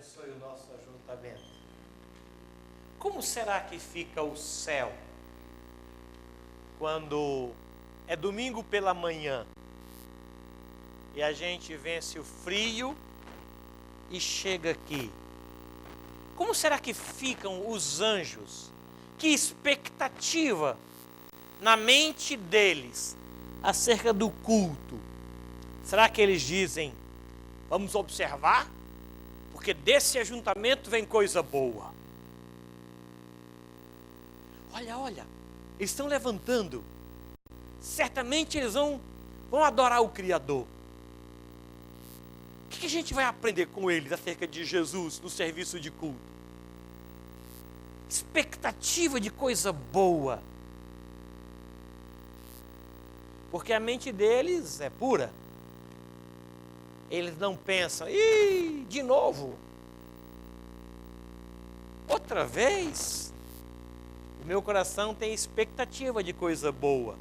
abençoe o nosso ajuntamento. Como será que fica o céu quando é domingo pela manhã e a gente vence o frio e chega aqui? Como será que ficam os anjos? Que expectativa na mente deles acerca do culto? Será que eles dizem, vamos observar? Porque desse ajuntamento vem coisa boa. Olha, eles estão levantando. Certamente eles vão adorar o Criador. O que a gente vai aprender com eles acerca de Jesus no serviço de culto? Expectativa de coisa boa. Porque a mente deles é pura. Eles não pensam, de novo, outra vez. O meu coração tem expectativa de coisa boa.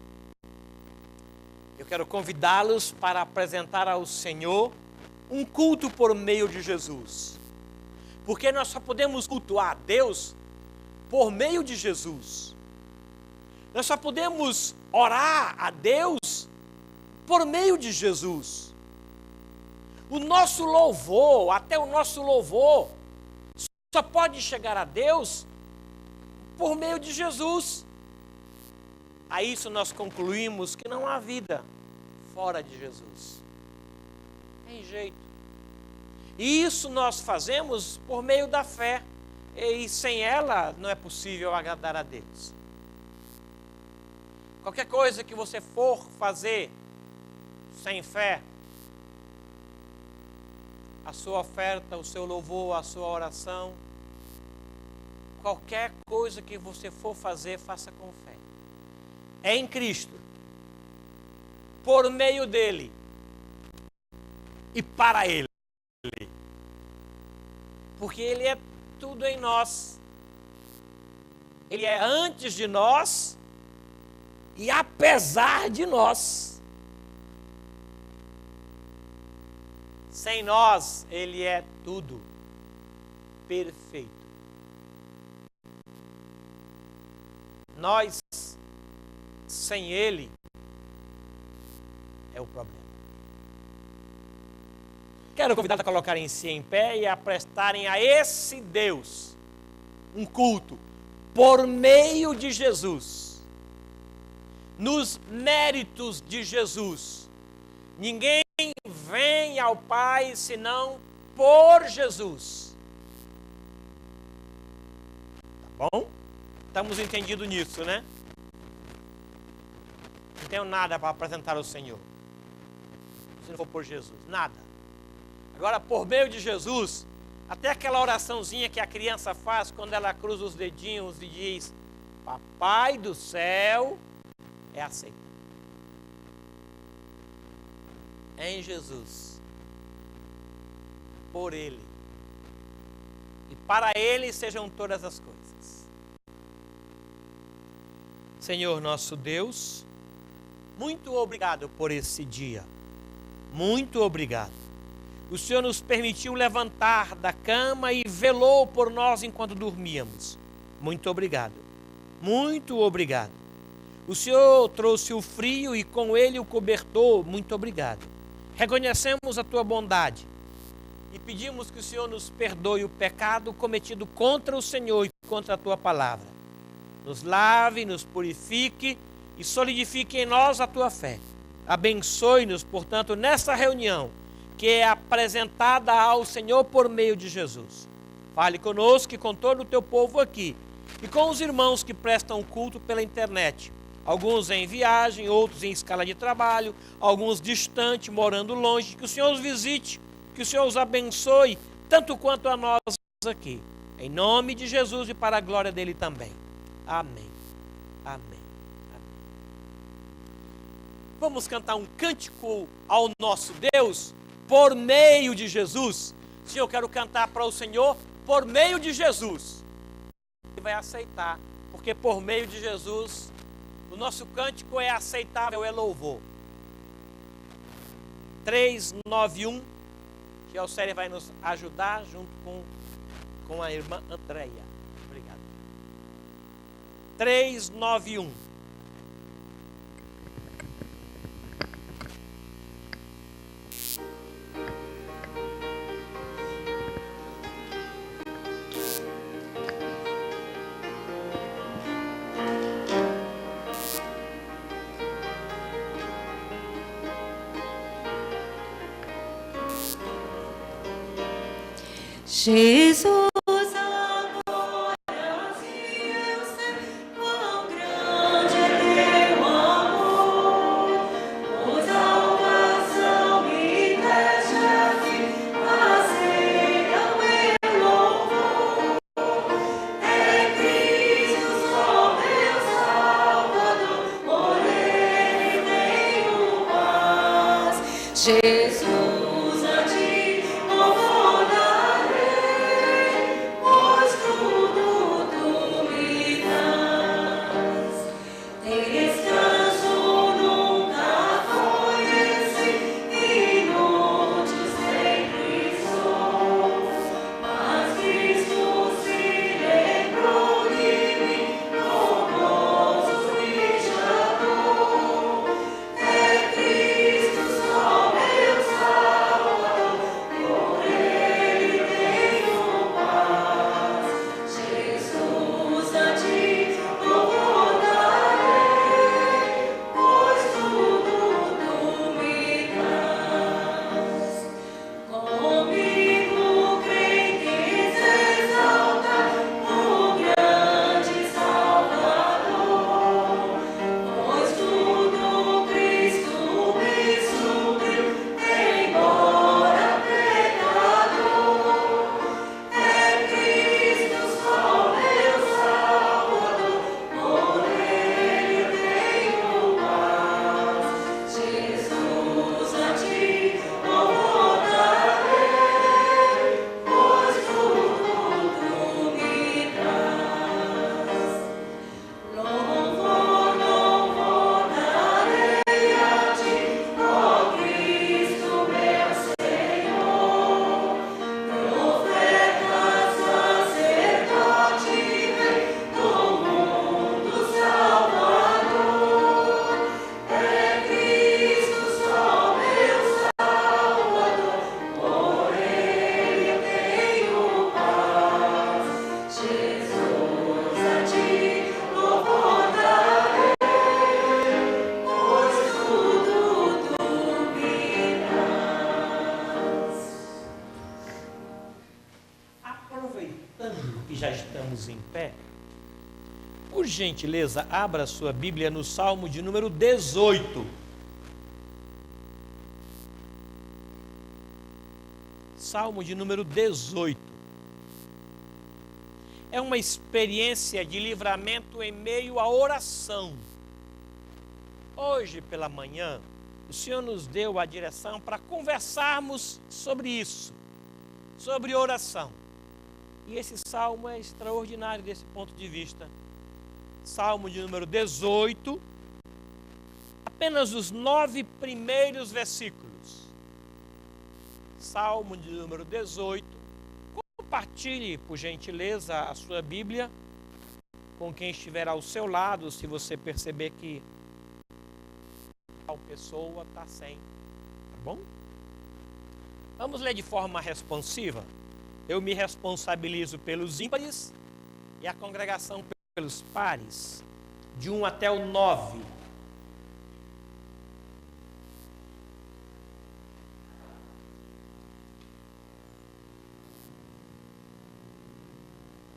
Eu quero convidá-los para apresentar ao Senhor um culto por meio de Jesus. Porque nós só podemos cultuar a Deus por meio de Jesus. Nós só podemos orar a Deus por meio de Jesus. O nosso louvor, até o nosso louvor, só pode chegar a Deus por meio de Jesus. A isso nós concluímos que não há vida fora de Jesus. Tem jeito. E isso nós fazemos por meio da fé. E sem ela não é possível agradar a Deus. Qualquer coisa que você for fazer sem fé, a sua oferta, o seu louvor, a sua oração, qualquer coisa que você for fazer, faça com fé. É em Cristo, por meio dele e para ele. Porque ele é tudo em nós. Ele é antes de nós e apesar de nós. Sem nós, ele é tudo perfeito. Nós, sem ele, é o problema. Quero convidar a colocarem-se em pé e a prestarem a esse Deus um culto por meio de Jesus. Nos méritos de Jesus. Ninguém vem ao Pai senão por Jesus. Tá bom? Estamos entendidos nisso, né? Não tenho nada para apresentar ao Senhor. Se não for por Jesus, nada. Agora, por meio de Jesus, até aquela oraçãozinha que a criança faz quando ela cruza os dedinhos e diz, Papai do céu, é aceita. É em Jesus. Por Ele. E para Ele sejam todas as coisas. Senhor nosso Deus, muito obrigado por esse dia. Muito obrigado. O Senhor nos permitiu levantar da cama e velou por nós enquanto dormíamos. Muito obrigado. Muito obrigado. O Senhor trouxe o frio e com ele o cobertor. Muito obrigado. Reconhecemos a tua bondade e pedimos que o Senhor nos perdoe o pecado cometido contra o Senhor e contra a tua palavra. Nos lave, nos purifique e solidifique em nós a tua fé. Abençoe-nos, portanto, nessa reunião que é apresentada ao Senhor por meio de Jesus. Fale conosco e com todo o teu povo aqui e com os irmãos que prestam culto pela internet. Alguns em viagem, outros em escala de trabalho, alguns distantes, morando longe. Que o Senhor os visite, que o Senhor os abençoe, tanto quanto a nós aqui. Em nome de Jesus e para a glória dele também. Amém. Amém. Amém. Vamos cantar um cântico ao nosso Deus por meio de Jesus. Se eu quero cantar para o Senhor por meio de Jesus, Ele vai aceitar, porque por meio de Jesus o nosso cântico é aceitável, é louvor. 391, Tia Alcélia vai nos ajudar junto com a irmã Andréia. Obrigado. 391. Jesus, agora se eu sei quão grande é teu amor, por salvação me deste assim, aceita o meu louvor. É Cristo só meu Salvador, por Ele tenho paz. Jesus, a ti louvor darei, pois tudo tu me dás. Tem descanso, nunca foi esse, inútil sempre sou. Mas Cristo se lembrou de mim, com gozo me chamou. É Cristo só meu Salvador, por Ele tenho paz. Jesus, a ti louvor darei, pois tudo tu me dás. Comigo crentes exalta o grande Salvador, pois tudo Cristo me supriu, embora pecador. É Cristo só meu Salvador, por Ele tenho paz. Jesus, a ti louvor darei, pois tudo tu me dás. Louvor, louvor darei a ti, ó Cristo meu Senhor. Profeta, sacerdote, rei do mundo Salvador. É Cristo só meu Salvador, por Ele tenho paz. Jesus, a ti louvor darei, pois tudo tu me dás. Aproveitando que já estamos em pé, por gentileza, abra sua Bíblia no Salmo de número 18. Salmo de número 18. É uma experiência de livramento em meio à oração. Hoje pela manhã, o Senhor nos deu a direção para conversarmos sobre isso, sobre oração. E esse salmo é extraordinário desse ponto de vista. Salmo de número 18, apenas os 9 primeiros versículos. Salmo de número 18. Compartilhe, por gentileza, a sua Bíblia com quem estiver ao seu lado, se você perceber que a pessoa está sem. Tá bom? Vamos ler de forma responsiva. Eu me responsabilizo pelos ímpares e a congregação pelos pares, de 1 até o 9.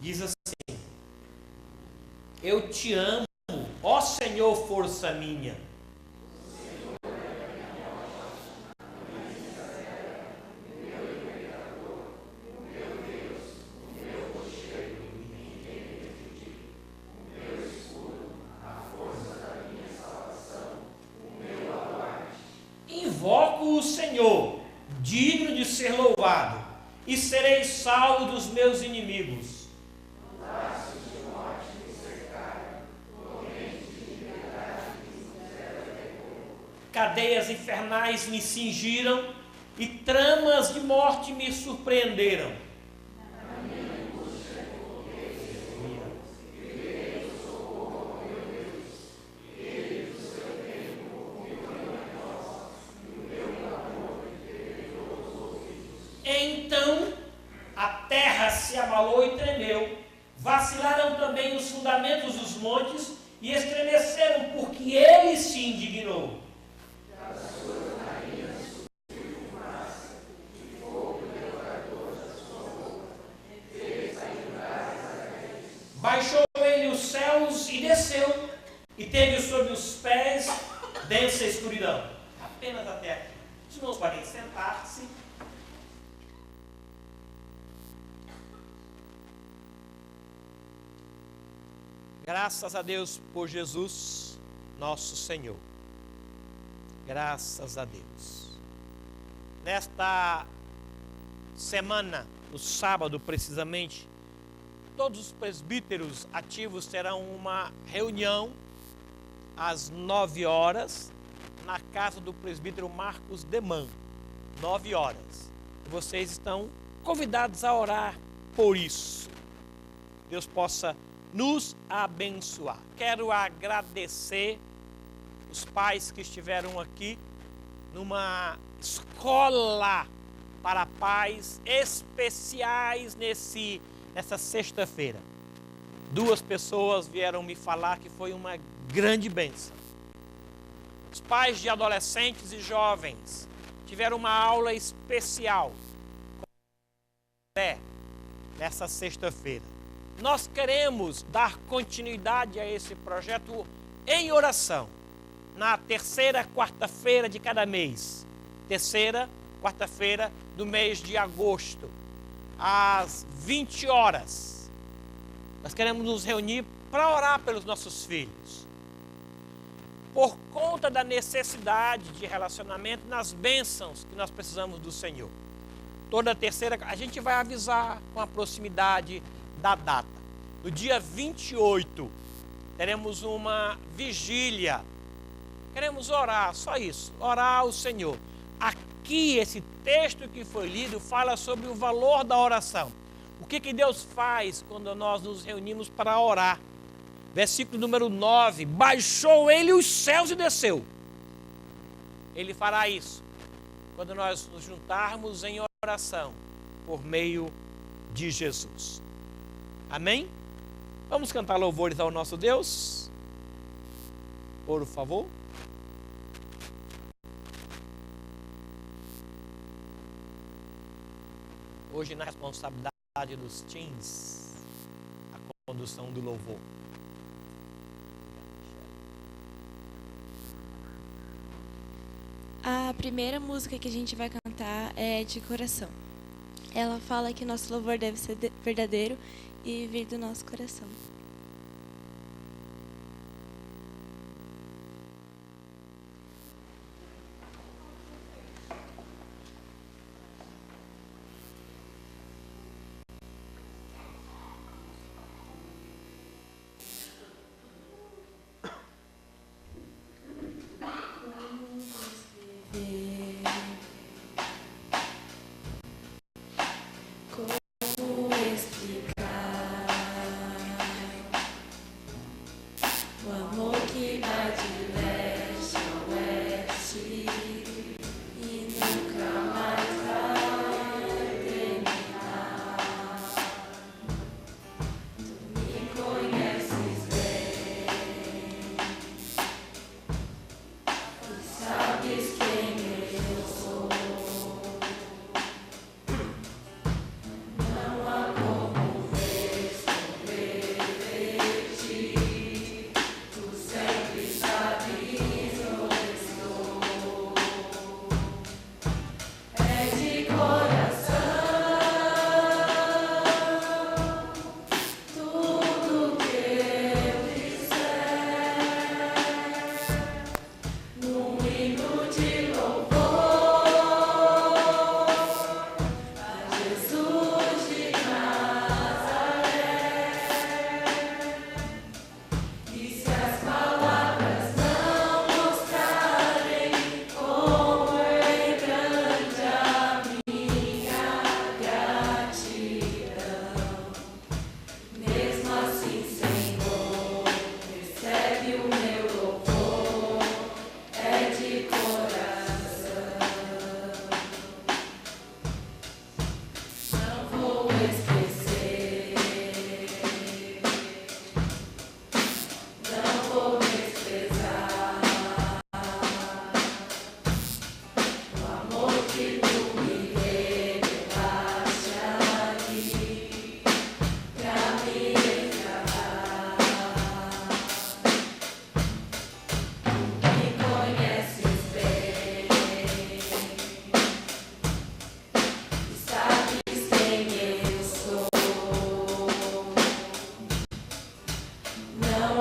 Diz assim: eu te amo, ó Senhor, força minha. Invoco o Senhor, digno de ser louvado, e serei salvo dos meus inimigos. Cadeias infernais me cingiram, e tramas de morte me surpreenderam. Então a terra se abalou e tremeu, vacilaram também os fundamentos dos montes e estremeceram, porque ele se indignou. Baixou ele os céus e desceu, e teve sob os pés densa escuridão. Apenas até aqui. Os irmãos podem sentar-se. Graças a Deus por Jesus, nosso Senhor. Graças a Deus. Nesta semana, no sábado precisamente, todos os presbíteros ativos terão uma reunião às 9 horas na casa do presbítero Marcos Deman. 9 horas. Vocês estão convidados a orar por isso. Deus possa nos abençoar. Quero agradecer os pais que estiveram aqui numa escola para pais especiais nessa sexta-feira. 2 pessoas vieram me falar que foi uma grande bênção. Os pais de adolescentes e jovens tiveram uma aula especial nessa sexta-feira. Nós queremos dar continuidade a esse projeto em oração, na terceira quarta-feira de cada mês. Terceira quarta-feira do mês de agosto, às 20 horas. Nós queremos nos reunir para orar pelos nossos filhos. Por conta da necessidade de relacionamento nas bênçãos que nós precisamos do Senhor. Toda terceira, a gente vai avisar com a proximidade da data. No dia 28, teremos uma vigília. Queremos orar, só isso, orar ao Senhor. Aqui, esse texto que foi lido fala sobre o valor da oração. O que Deus faz quando nós nos reunimos para orar? Versículo número 9, baixou ele os céus e desceu. Ele fará isso quando nós nos juntarmos em oração por meio de Jesus. Amém? Vamos cantar louvores ao nosso Deus? Por favor. Hoje, na responsabilidade dos teens, a condução do louvor. A primeira música que a gente vai cantar é de coração. Ela fala que nosso louvor deve ser verdadeiro e vir do nosso coração. Sempre sabe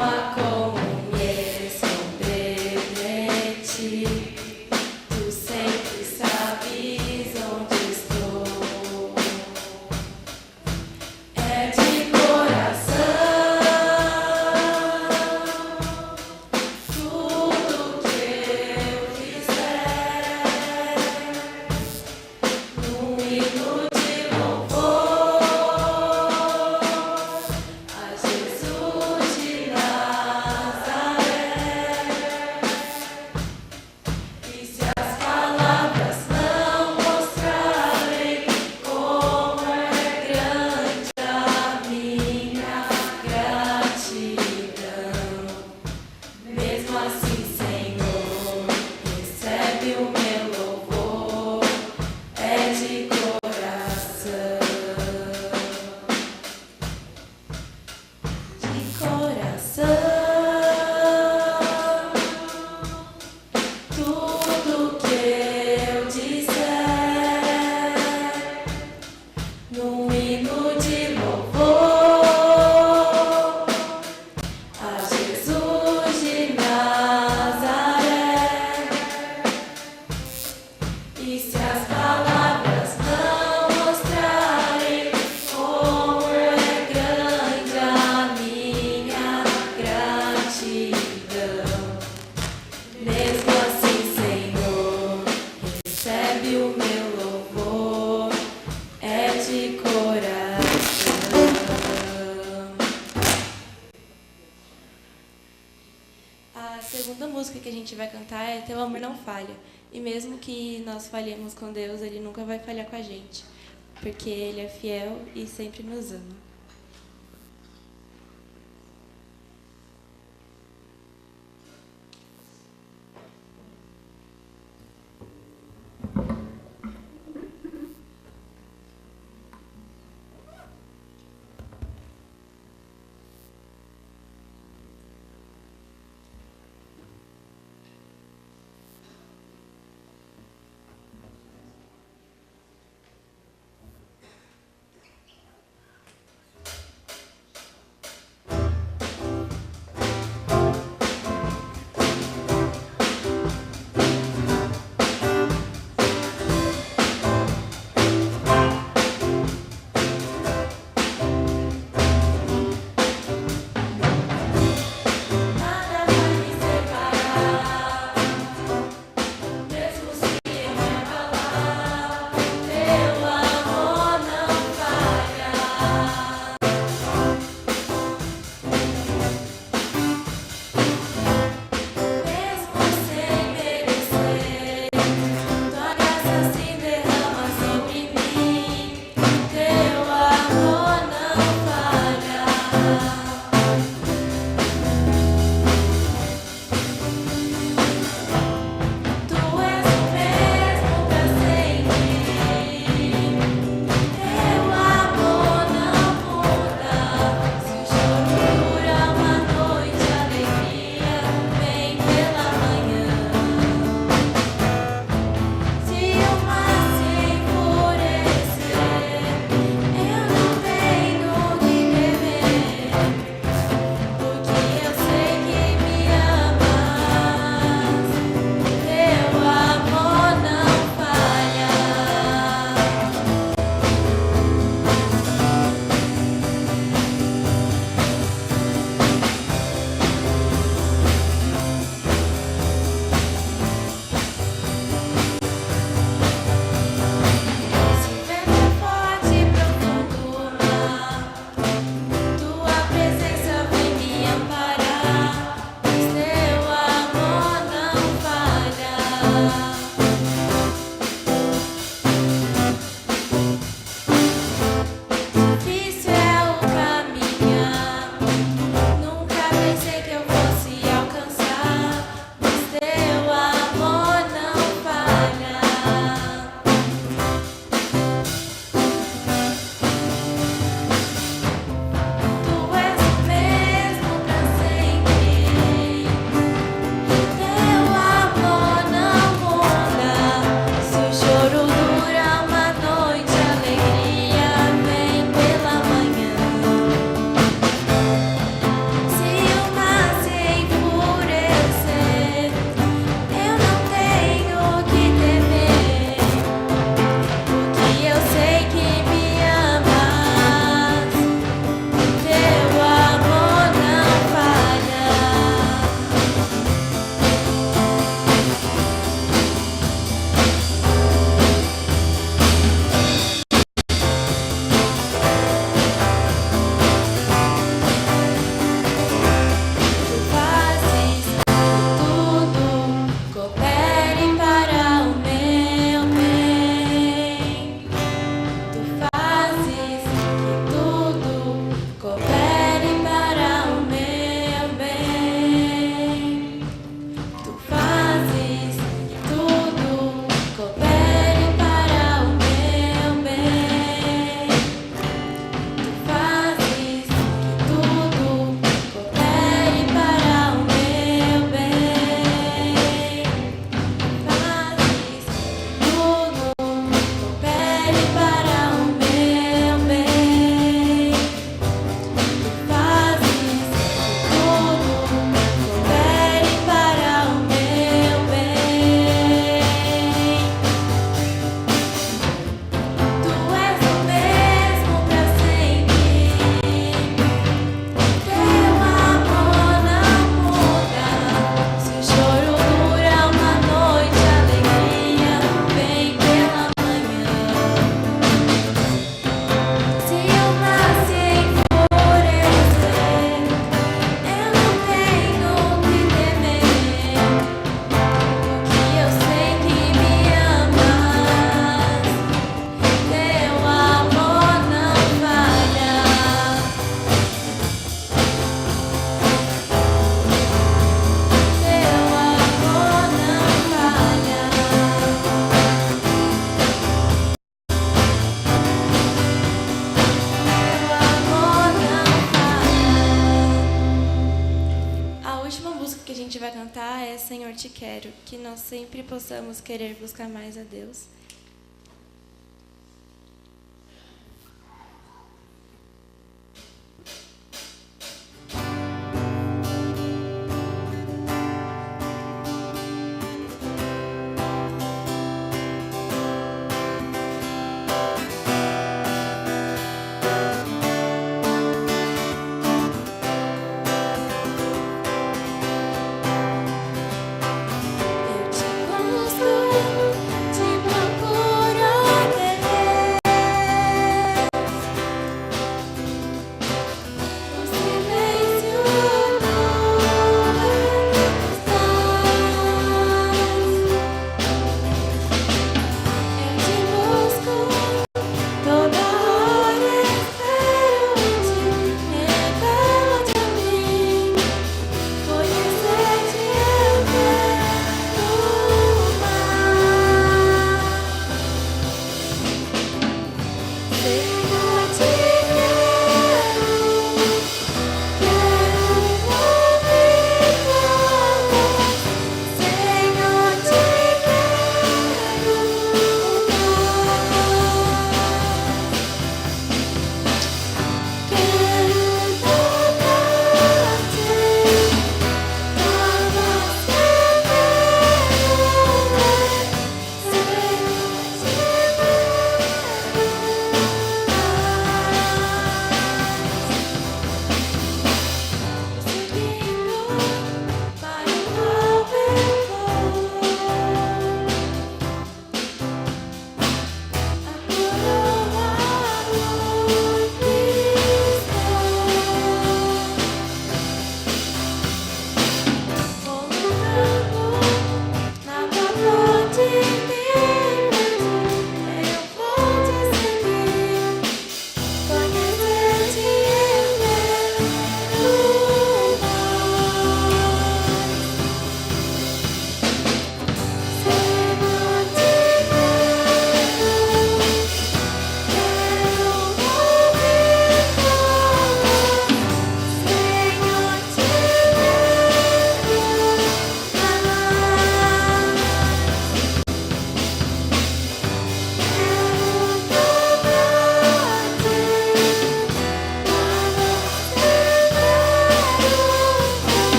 há como me esconder de ti. Tu sempre sabes onde estou. É de coração. Tudo que eu fizer, num hino de louvor a Jesus de Nazaré. E se as palavras não mostrarem como é grande a minha gratidão, mesmo assim, Senhor, recebe o meu louvor, é de coração. De coração, tudo que eu disser, num hino de louvor a Jesus de Nazaré. E se as palavras não mostrarem como é grande a minha gratidão, mesmo assim, Senhor, recebe o meu louvor, é de coração. A segunda música que a gente vai cantar é Teu Amor Não Falha. E mesmo que nós falhemos com Deus, Ele nunca vai falhar com a gente, porque Ele é fiel e sempre nos ama. que a gente vai cantar é Senhor, te quero, que nós sempre possamos querer buscar mais a Deus. Eu te busco, te procuro,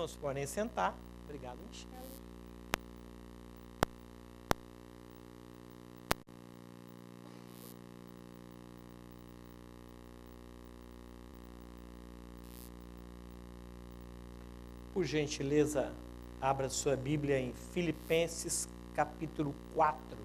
irmãos podem sentar. Obrigado, Michele. Por gentileza, abra sua Bíblia em Filipenses capítulo 4.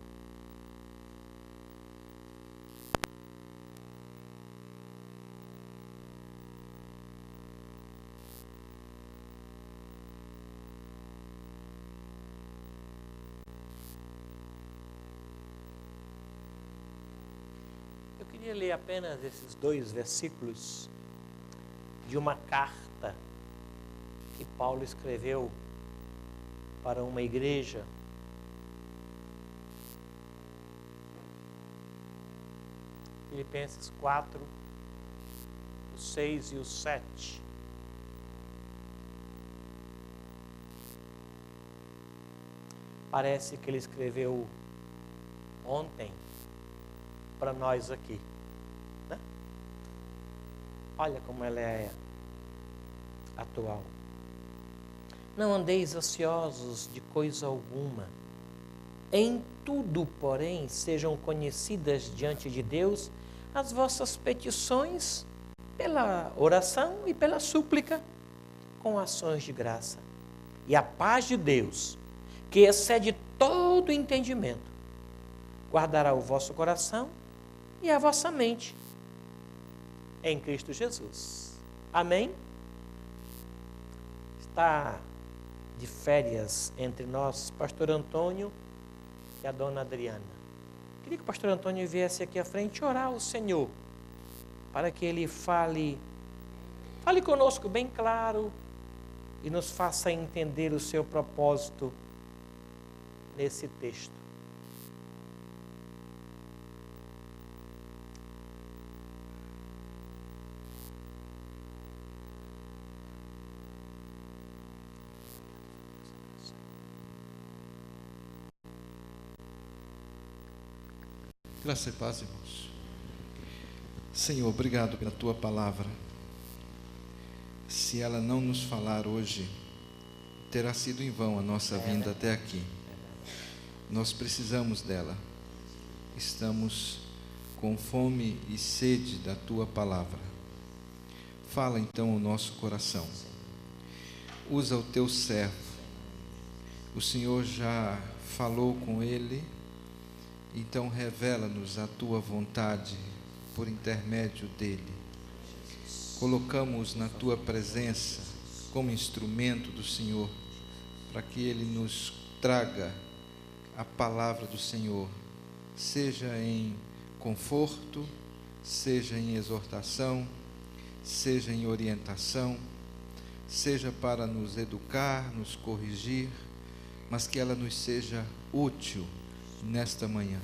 Eu queria ler apenas esses 2 versículos de uma carta que Paulo escreveu para uma igreja. Filipenses 4, o 6 e o 7. Parece que ele escreveu ontem para nós aqui, né? Olha como ela é atual. Não andeis ansiosos de coisa alguma. Em tudo, porém, sejam conhecidas diante de Deus as vossas petições pela oração e pela súplica com ações de graça. E a paz de Deus, que excede todo entendimento, guardará o vosso coração e a vossa mente em Cristo Jesus. Amém? Está de férias entre nós pastor Antônio e a dona Adriana. Queria que o pastor Antônio viesse aqui à frente orar ao Senhor, para que ele fale conosco bem claro e nos faça entender o seu propósito nesse texto. Graça e paz, irmãos. Senhor, obrigado pela tua palavra. Se ela não nos falar hoje, terá sido em vão a nossa vinda até aqui. Nós precisamos dela. Estamos com fome e sede da tua palavra. Fala então o nosso coração. Usa o teu servo. O Senhor já falou com ele. Então revela-nos a tua vontade por intermédio dele. Colocamos na tua presença como instrumento do Senhor, para que ele nos traga a palavra do Senhor, seja em conforto, seja em exortação, seja em orientação, seja para nos educar, nos corrigir, mas que ela nos seja útil nesta manhã.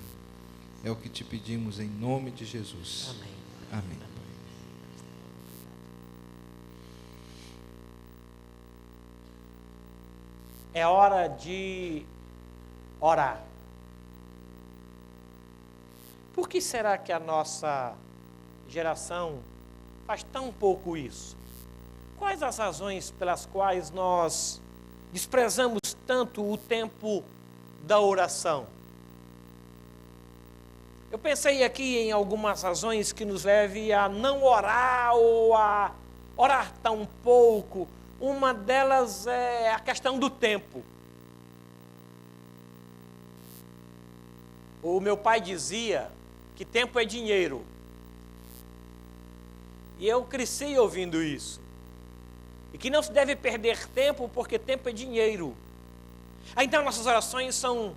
É o que te pedimos em nome de Jesus. Amém. Amém. É hora de orar. Por que será que a nossa geração faz tão pouco isso? Quais as razões pelas quais nós desprezamos tanto o tempo da oração? Eu pensei aqui em algumas razões que nos levem a não orar ou a orar tão pouco. Uma delas é a questão do tempo. O meu pai dizia que tempo é dinheiro. E eu cresci ouvindo isso. E que não se deve perder tempo porque tempo é dinheiro. Então nossas orações são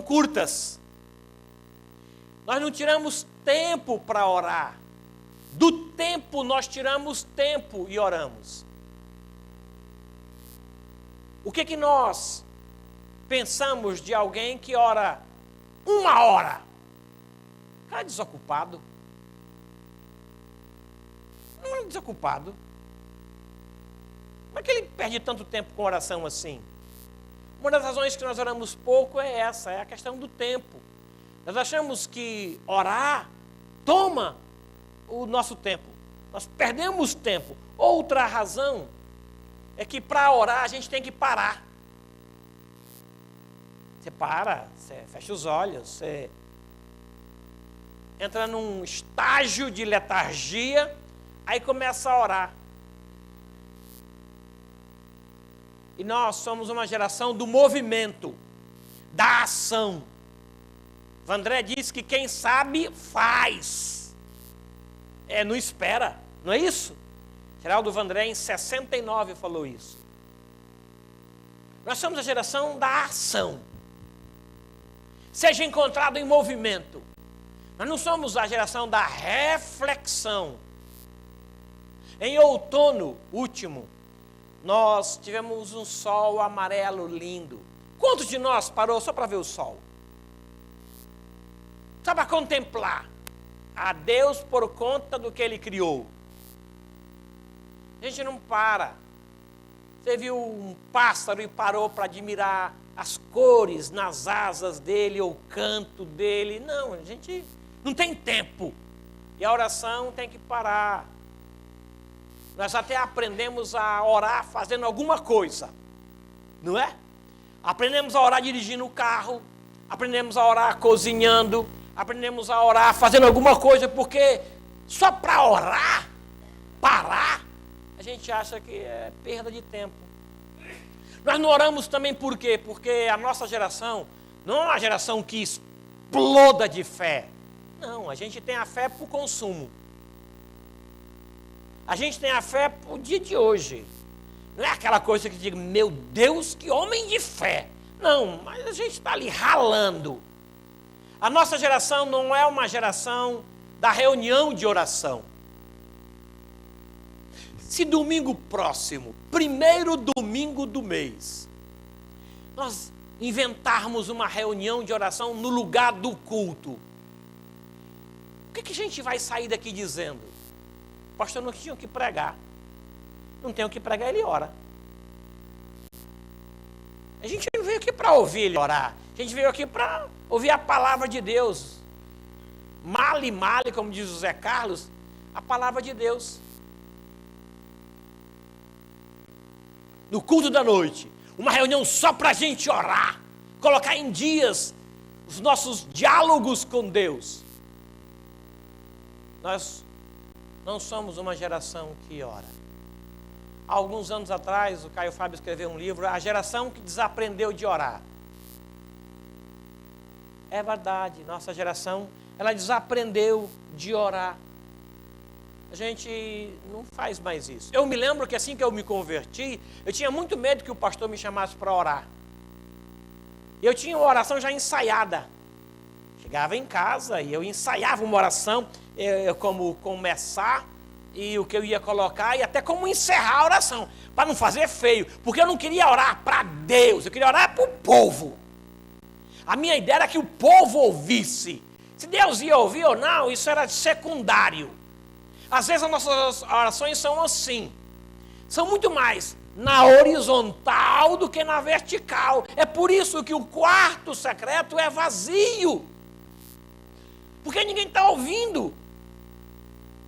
curtas. Nós não tiramos tempo para orar. Do tempo nós tiramos tempo e oramos. O que nós pensamos de alguém que ora 1 hora? Cara desocupado. Não é desocupado. Como é que ele perde tanto tempo com oração assim? Uma das razões que nós oramos pouco é essa, é a questão do tempo. Nós achamos que orar toma o nosso tempo. Nós perdemos tempo. Outra razão é que para orar a gente tem que parar. Você para, você fecha os olhos, você entra num estágio de letargia, aí começa a orar. E nós somos uma geração do movimento, da ação. Vandré diz que quem sabe, faz. Não espera, não é isso? Geraldo Vandré, em 69, falou isso. Nós somos a geração da ação. Seja encontrado em movimento. Nós não somos a geração da reflexão. Em outono último, nós tivemos um sol amarelo lindo. Quantos de nós parou só para ver o sol? Só para contemplar a Deus por conta do que Ele criou. A gente não para. Você viu um pássaro e parou para admirar as cores nas asas dele, ou o canto dele. Não, a gente não tem tempo. E a oração tem que parar. Nós até aprendemos a orar fazendo alguma coisa, não é? Aprendemos a orar dirigindo o carro, aprendemos a orar cozinhando, aprendemos a orar fazendo alguma coisa, porque só para orar, parar, a gente acha que é perda de tempo. Nós não oramos também por quê? Porque a nossa geração não é uma geração que exploda de fé. Não, a gente tem a fé para o consumo. A gente tem a fé para o dia de hoje. Não é aquela coisa que diga, meu Deus, que homem de fé. Não, mas a gente está ali ralando. A nossa geração não é uma geração da reunião de oração. Se domingo próximo, primeiro domingo do mês, nós inventarmos uma reunião de oração no lugar do culto, o que a gente vai sair daqui dizendo? O pastor não tinha o que pregar. Não tem o que pregar, ele ora. A gente não veio aqui para ouvir ele orar. A gente veio aqui para ouvir a palavra de Deus. Male, como diz o Zé Carlos, a palavra de Deus. No culto da noite, uma reunião só para a gente orar, colocar em dias os nossos diálogos com Deus. Nós não somos uma geração que ora. Há alguns anos atrás, o Caio Fábio escreveu um livro, A Geração que Desaprendeu de Orar. É verdade, nossa geração, ela desaprendeu de orar. A gente não faz mais isso. Eu me lembro que assim que eu me converti, eu tinha muito medo que o pastor me chamasse para orar. Eu tinha uma oração já ensaiada. Chegava em casa e eu ensaiava uma oração, como começar e o que eu ia colocar e até como encerrar a oração, para não fazer feio, porque eu não queria orar para Deus, eu queria orar para o povo. A minha ideia era que o povo ouvisse. Se Deus ia ouvir ou não, isso era secundário. Às vezes as nossas orações são assim, são muito mais na horizontal do que na vertical. É por isso que o quarto secreto é vazio, porque ninguém está ouvindo,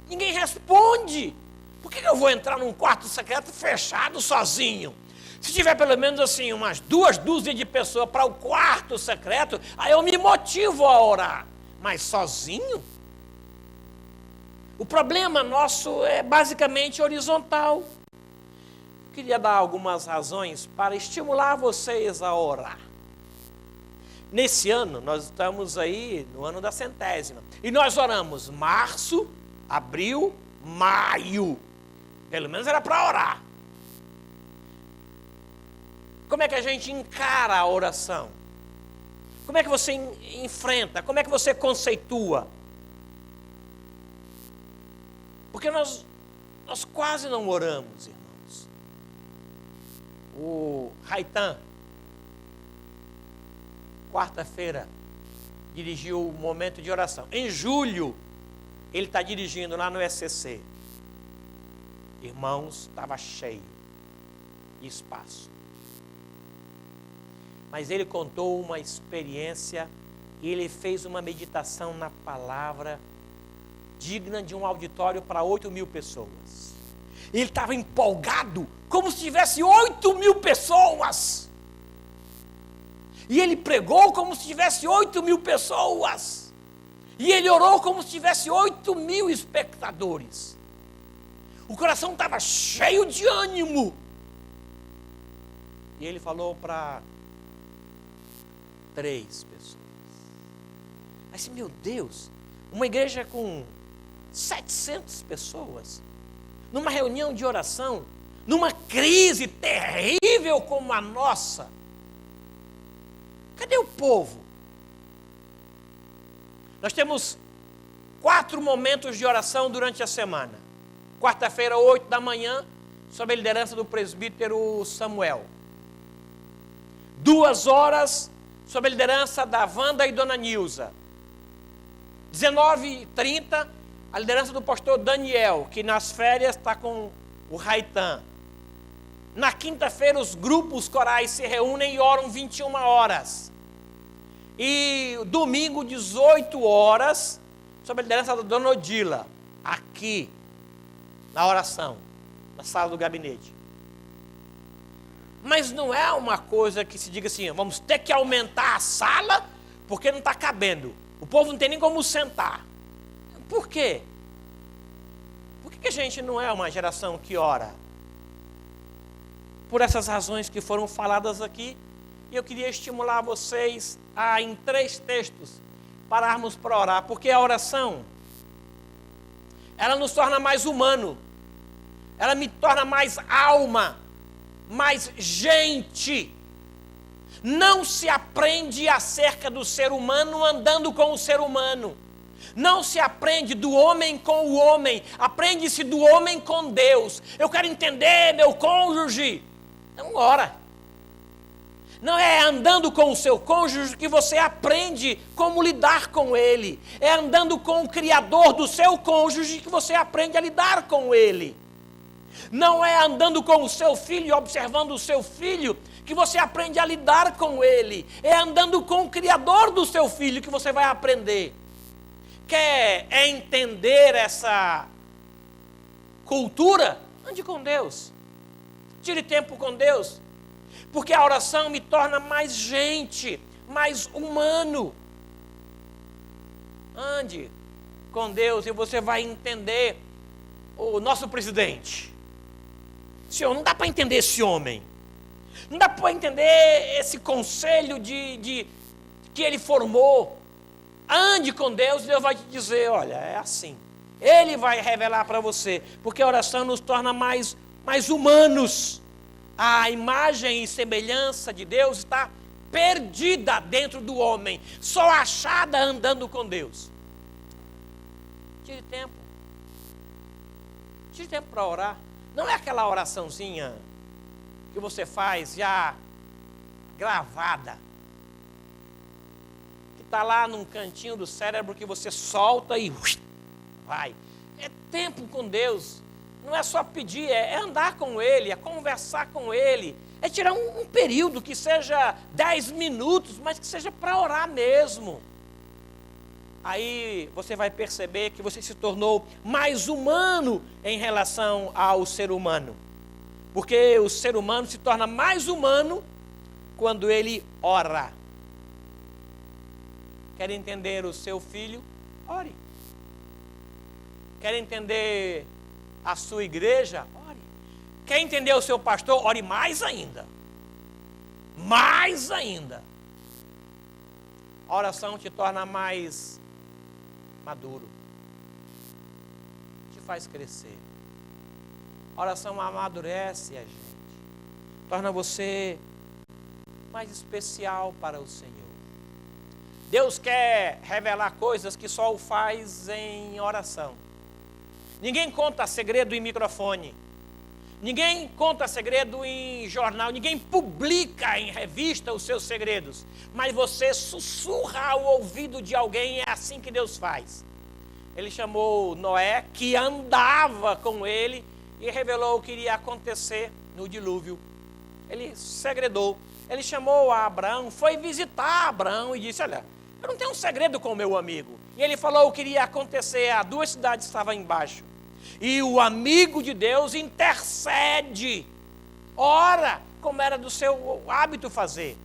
ninguém responde. Por que eu vou entrar num quarto secreto fechado sozinho? Se tiver pelo menos assim umas 2 dúzias de pessoas para o quarto secreto, aí eu me motivo a orar. Mas sozinho? O problema nosso é basicamente horizontal. Eu queria dar algumas razões para estimular vocês a orar. Nesse ano, nós estamos aí no ano da 100ª. E nós oramos março, abril, maio. Pelo menos era para orar. Como é que a gente encara a oração? Como é que você enfrenta? Como é que você conceitua? Porque nós quase não oramos, irmãos. O Raitan, quarta-feira, dirigiu o momento de oração. Em julho, ele está dirigindo lá no SCC. Irmãos, estava cheio de espaço. Mas ele contou uma experiência e ele fez uma meditação na palavra digna de um auditório para 8.000 pessoas. Ele estava empolgado, como se tivesse 8.000 pessoas. E ele pregou como se tivesse 8.000 pessoas. E ele orou como se tivesse 8.000 espectadores. O coração estava cheio de ânimo. E ele falou para 3 pessoas. Mas, meu Deus, uma igreja com 700 pessoas, numa reunião de oração, numa crise terrível como a nossa, cadê o povo? Nós temos 4 momentos de oração durante a semana. Quarta-feira, 8 da manhã, sob a liderança do presbítero Samuel. 2 horas, sob a liderança da Wanda e Dona Nilza. 19h30, a liderança do pastor Daniel, que nas férias está com o Raitan. Na quinta-feira, os grupos corais se reúnem e oram 21 horas. E domingo, 18 horas, sob a liderança da Dona Odila, aqui, na oração, na sala do gabinete. Mas não é uma coisa que se diga assim, vamos ter que aumentar a sala, porque não está cabendo. O povo não tem nem como sentar. Por quê? Por que a gente não é uma geração que ora? Por essas razões que foram faladas aqui. E eu queria estimular vocês a, em 3 textos, pararmos para orar. Porque a oração, ela nos torna mais humano. Ela me torna mais alma, mais gente. Não se aprende acerca do ser humano andando com o ser humano. Não se aprende do homem com o homem. Aprende-se do homem com Deus. Eu quero entender meu cônjuge. Então ora. Não é andando com o seu cônjuge que você aprende como lidar com ele. É andando com o Criador do seu cônjuge que você aprende a lidar com ele. Não é andando com o seu filho e observando o seu filho que você aprende a lidar com ele. É andando com o Criador do seu filho que você vai aprender. Quer entender essa cultura? Ande com Deus. Tire tempo com Deus. Porque a oração me torna mais gente, mais humano. Ande com Deus e você vai entender o nosso presidente. Senhor, não dá para entender esse homem. Não dá para entender esse conselho que ele formou. Ande com Deus e Deus vai te dizer, olha, é assim. Ele vai revelar para você. Porque a oração nos torna mais humanos. A imagem e semelhança de Deus está perdida dentro do homem. Só achada andando com Deus. Tire tempo. Tire tempo para orar. Não é aquela oraçãozinha que você faz já gravada, que está lá num cantinho do cérebro que você solta e vai. É tempo com Deus. Não é só pedir, é andar com Ele, é conversar com Ele. É tirar um período que seja 10 minutos, mas que seja para orar mesmo. Aí você vai perceber que você se tornou mais humano em relação ao ser humano. Porque o ser humano se torna mais humano quando ele ora. Quer entender o seu filho? Ore. Quer entender a sua igreja? Ore. Quer entender o seu pastor? Ore mais ainda. Mais ainda. A oração te torna mais maduro. Te faz crescer. A oração amadurece a gente. Torna você mais especial para o Senhor. Deus quer revelar coisas que só o faz em oração. Ninguém conta segredo em microfone. Ninguém conta segredo em jornal. Ninguém publica em revista os seus segredos. Mas você sussurra ao ouvido de alguém. É assim que Deus faz. Ele chamou Noé, que andava com ele, e revelou o que iria acontecer no dilúvio. Ele segredou. Ele chamou a Abraão, foi visitar Abraão e disse, olha, eu não tenho um segredo com o meu amigo. E ele falou o que iria acontecer, as 2 cidades estavam embaixo. E o amigo de Deus intercede, ora, como era do seu hábito fazer.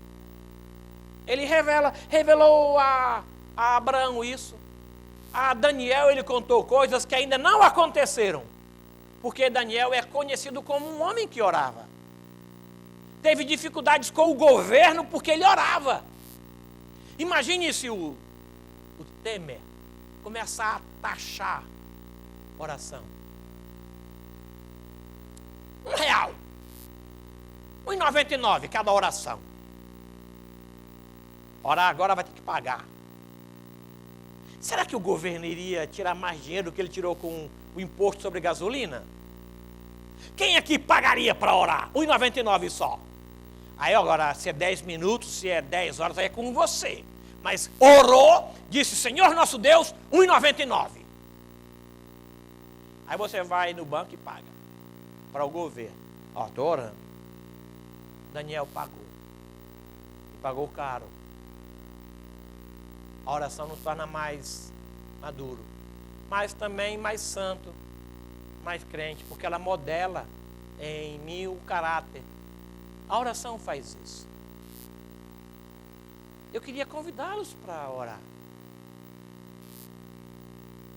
Ele revelou a Abraão isso. A Daniel ele contou coisas que ainda não aconteceram. Porque Daniel é conhecido como um homem que orava. Teve dificuldades com o governo porque ele orava. Imagine se o Temer começar a taxar oração. R$1. 1,99 cada oração. Orar agora vai ter que pagar. Será que o governo iria tirar mais dinheiro do que ele tirou com o imposto sobre gasolina? Quem aqui pagaria para orar? 1,99 só. Aí agora, se é 10 minutos, se é 10 horas, aí é com você. Mas orou, disse, Senhor nosso Deus, 1,99. Aí você vai no banco e paga. Para o governo. Ó, estou orando. Daniel pagou. E pagou caro. A oração nos torna mais maduro. Mas também mais santo. Mais crente. Porque ela modela em mim o caráter. A oração faz isso. Eu queria convidá-los para orar.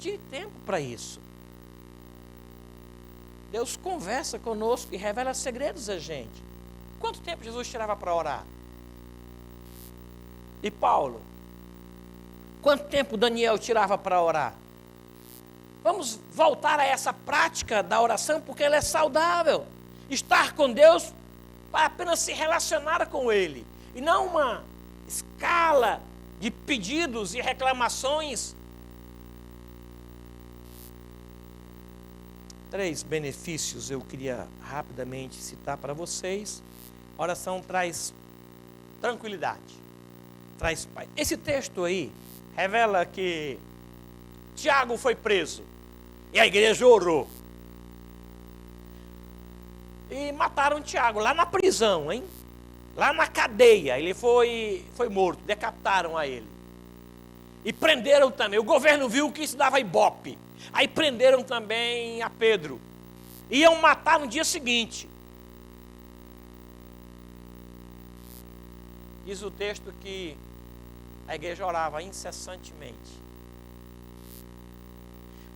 tire tempo para isso. Deus conversa conosco e revela segredos a gente. Quanto tempo Jesus tirava para orar? E Paulo? Quanto tempo Daniel tirava para orar? Vamos voltar a essa prática da oração, porque ela é saudável. Estar com Deus para apenas se relacionar com Ele, e não uma escala de pedidos e reclamações. 3 benefícios eu queria rapidamente citar para vocês. A oração traz tranquilidade, traz paz. Esse texto aí revela que Tiago foi preso e a igreja orou. E mataram Tiago lá na prisão, hein? Lá na cadeia. Ele foi morto, decapitaram a ele. E prenderam também. O governo viu que isso dava ibope. Aí prenderam também a Pedro. Iam matar no dia seguinte. Diz o texto que a igreja orava incessantemente.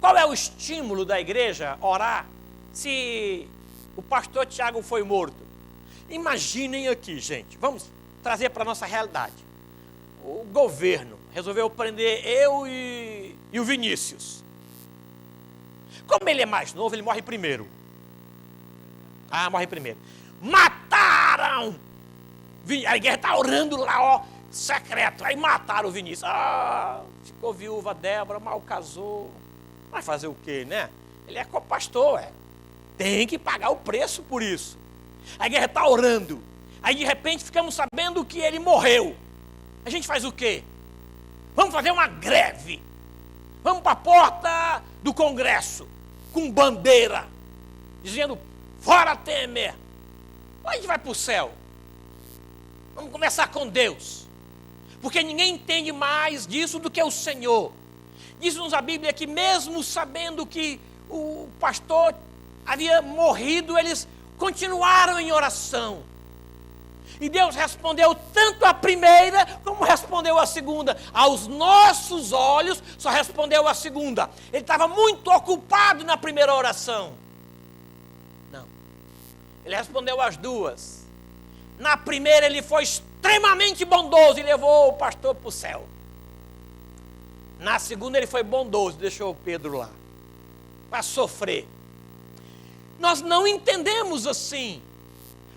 Qual é o estímulo da igreja orar se o pastor Tiago foi morto? Imaginem aqui, gente, vamos trazer para a nossa realidade. O governo resolveu prender eu e o Vinícius. Como ele é mais novo, ele morre primeiro. Morre primeiro. Mataram! A igreja está orando lá, ó, secreto. Aí mataram o Vinícius. Ficou viúva, Débora, mal casou. Vai fazer o quê, né? Ele é copastor, tem que pagar o preço por isso. A igreja está orando. Aí de repente ficamos sabendo que ele morreu. A gente faz o quê? Vamos fazer uma greve. Vamos para a porta do Congresso, com bandeira, dizendo, fora Temer. Ou a gente vai para o céu. Vamos começar com Deus. Porque ninguém entende mais disso do que o Senhor. Diz-nos a Bíblia que mesmo sabendo que o pastor havia morrido, eles continuaram em oração. E Deus respondeu tanto a primeira, como respondeu a segunda. Aos nossos olhos, só respondeu a segunda. Ele estava muito ocupado na primeira oração. Não. Ele respondeu as duas. Na primeira, ele foi extremamente bondoso e levou o pastor para o céu. Na segunda, ele foi bondoso e deixou o Pedro lá, para sofrer. Nós não entendemos assim,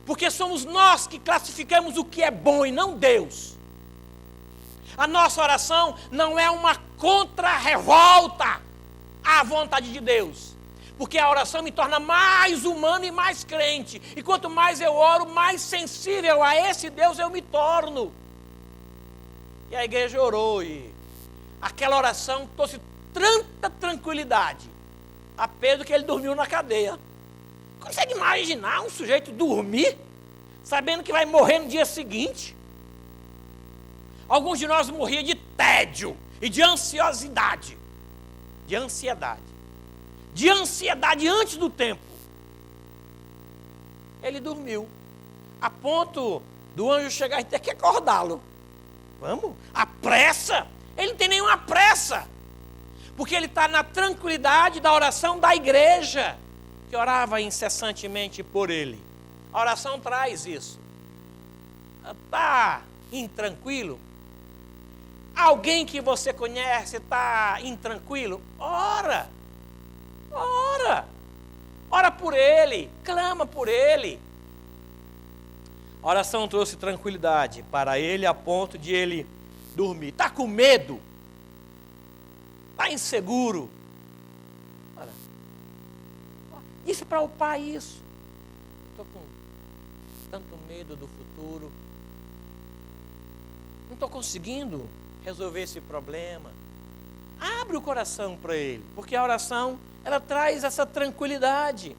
porque somos nós que classificamos o que é bom e não Deus. A nossa oração não é uma contra-revolta à vontade de Deus, porque a oração me torna mais humano e mais crente, e quanto mais eu oro, mais sensível a esse Deus eu me torno. E a igreja orou, e aquela oração trouxe tanta tranquilidade a Pedro que ele dormiu na cadeia. Consegue imaginar um sujeito dormir, sabendo que vai morrer no dia seguinte? Alguns de nós morriam de tédio e de ansiosidade. De ansiedade. De ansiedade antes do tempo. Ele dormiu, a ponto do anjo chegar e ter que acordá-lo. Vamos? A pressa? Ele não tem nenhuma pressa. Porque ele está na tranquilidade da oração da igreja, que orava incessantemente por ele. A oração traz isso. Está intranquilo? Alguém que você conhece está intranquilo? Ora. Ora. Ora por ele. Clama por ele. A oração trouxe tranquilidade para ele a ponto de ele dormir. Está com medo? Está inseguro? Disse para o pai isso. Estou com tanto medo do futuro. Não estou conseguindo resolver esse problema. Abre o coração para ele, porque a oração, ela traz essa tranquilidade.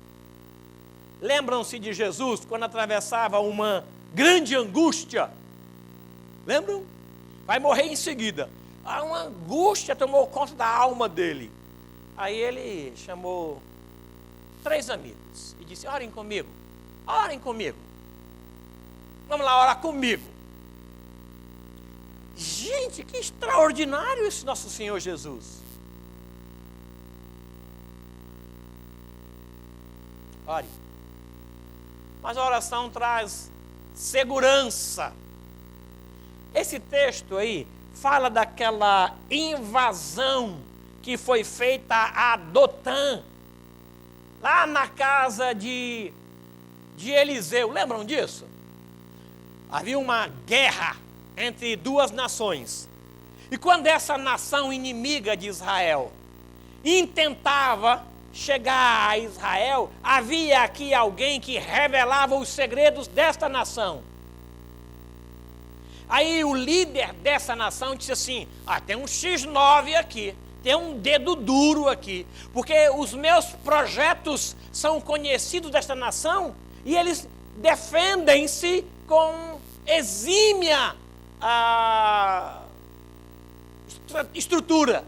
Lembram-se de Jesus quando atravessava uma grande angústia? Lembram? Vai morrer em seguida. Uma angústia tomou conta da alma dele. Aí ele chamou 3 amigos e disse, orem comigo, vamos lá orar comigo. Gente, que extraordinário esse nosso Senhor Jesus. Ore. Mas a oração traz segurança. Esse texto aí fala daquela invasão que foi feita a Dotã, lá na casa de Eliseu. Lembram disso? Havia uma guerra entre duas nações. E quando essa nação inimiga de Israel intentava chegar a Israel, havia aqui alguém que revelava os segredos desta nação. Aí o líder dessa nação disse assim: tem um X9 aqui, tem um dedo duro aqui, porque os meus projetos são conhecidos desta nação e eles defendem-se com exímia estrutura.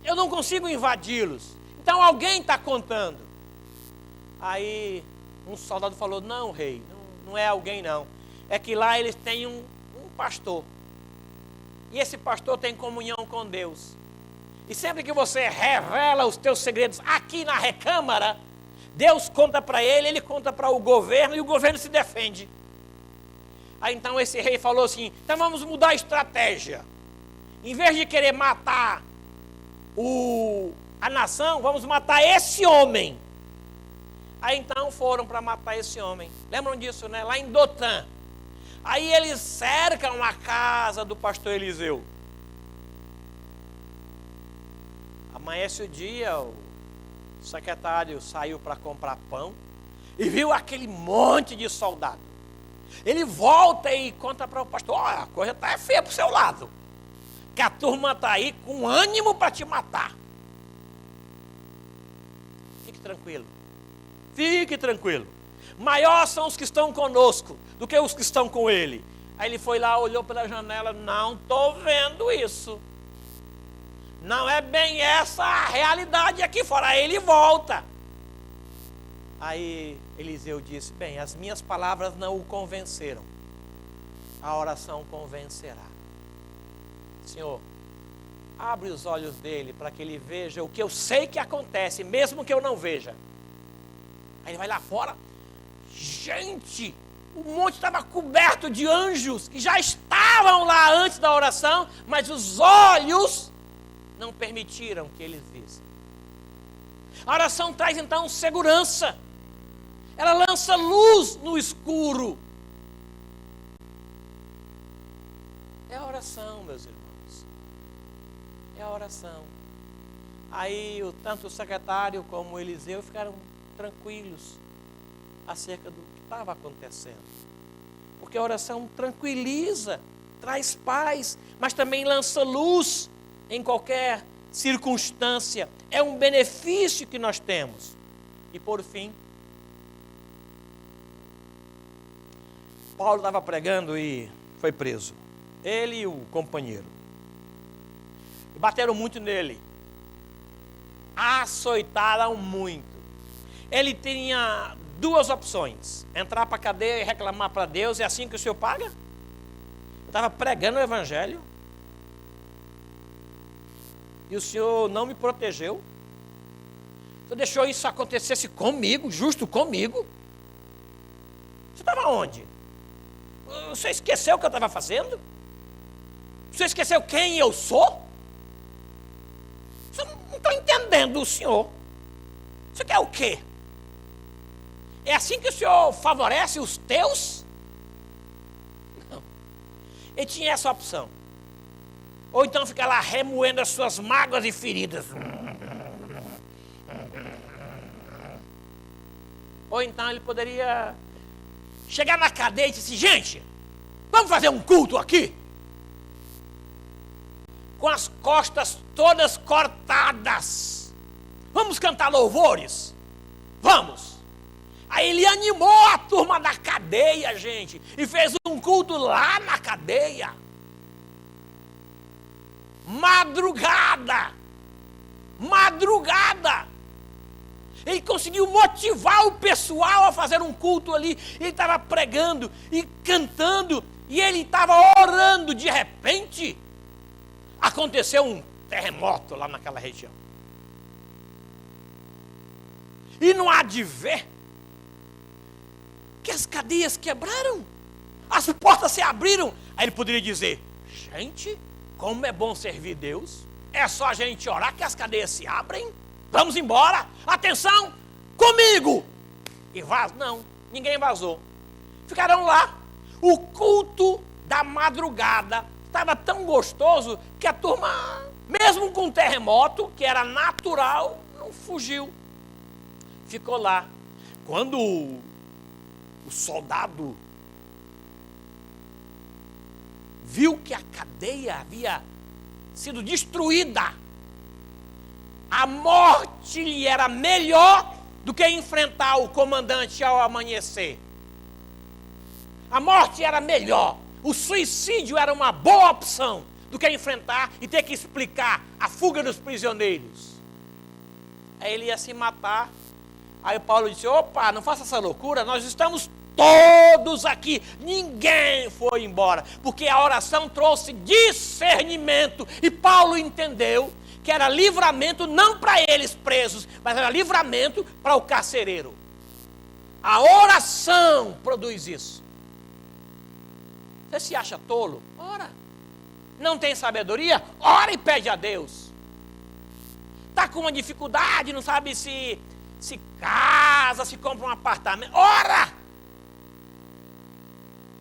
Eu não consigo invadi-los. Então alguém está contando. Aí um soldado falou: não, rei, não é alguém não. É que lá eles têm um pastor. E esse pastor tem comunhão com Deus. E sempre que você revela os teus segredos aqui na recâmara, Deus conta para ele, ele conta para o governo e o governo se defende. Aí então esse rei falou assim: então vamos mudar a estratégia. Em vez de querer matar a nação, vamos matar esse homem. Aí então foram para matar esse homem. Lembram disso, né? Lá em Dotã. Aí eles cercam a casa do pastor Eliseu. Amanhece o dia, o secretário saiu para comprar pão e viu aquele monte de soldado. Ele volta e conta para o pastor: olha, a coisa está feia para o seu lado, que a turma está aí com ânimo para te matar. Fique tranquilo. Fique tranquilo. Maiores são os que estão conosco do que os que estão com ele. Aí ele foi lá, olhou pela janela: não estou vendo isso. Não é bem essa a realidade aqui fora. Aí ele volta. Aí Eliseu disse: bem, as minhas palavras não o convenceram. A oração convencerá. Senhor, abre os olhos dele para que ele veja o que eu sei que acontece, mesmo que eu não veja. Aí ele vai lá fora. Gente, o monte estava coberto de anjos que já estavam lá antes da oração, mas os olhos não permitiram que eles vissem. A oração traz então segurança. Ela lança luz no escuro. É a oração, meus irmãos. É a oração. Aí tanto o secretário como o Eliseu ficaram tranquilos acerca do que estava acontecendo. Porque a oração tranquiliza, traz paz, mas também lança luz em qualquer circunstância. É um benefício que nós temos. E por fim, Paulo estava pregando e foi preso. Ele e o companheiro. E bateram muito nele. Açoitaram muito. Ele tinha duas opções: entrar para a cadeia e reclamar para Deus. É assim que o Senhor paga? Eu estava pregando o evangelho e o Senhor não me protegeu. O Senhor deixou isso acontecesse comigo, justo comigo. Você estava onde? Você esqueceu o que eu estava fazendo? Você esqueceu quem eu sou? Não estou entendendo o Senhor. Você quer o quê? É assim que o Senhor favorece os teus? Não. Ele tinha essa opção. Ou então ficar lá remoendo as suas mágoas e feridas. Ou então ele poderia chegar na cadeia e dizer assim: gente, vamos fazer um culto aqui? Com as costas todas cortadas. Vamos cantar louvores? Vamos. Aí ele animou a turma da cadeia, gente, e fez um culto lá na cadeia. Madrugada. Ele conseguiu motivar o pessoal a fazer um culto ali. Ele estava pregando e cantando, e ele estava orando. De repente, aconteceu um terremoto lá naquela região. E não há de ver que as cadeias quebraram, as portas se abriram. Aí ele poderia dizer: gente, como é bom servir Deus, é só a gente orar que as cadeias se abrem, vamos embora, atenção, comigo, e vaza. Não, ninguém vazou, ficaram lá. O culto da madrugada estava tão gostoso que a turma, mesmo com um terremoto, que era natural, não fugiu, ficou lá. Quando o soldado viu que a cadeia havia sido destruída, a morte lhe era melhor do que enfrentar o comandante ao amanhecer. A morte era melhor, o suicídio era uma boa opção do que enfrentar e ter que explicar a fuga dos prisioneiros. Aí ele ia se matar. Aí Paulo disse: opa, não faça essa loucura, nós estamos todos aqui, ninguém foi embora, porque a oração trouxe discernimento, e Paulo entendeu que era livramento não para eles presos, mas era livramento para o carcereiro. A oração produz isso. Você se acha tolo? Ora. Não tem sabedoria? Ora e pede a Deus. Está com uma dificuldade, não sabe se casa, se compra um apartamento. Ora!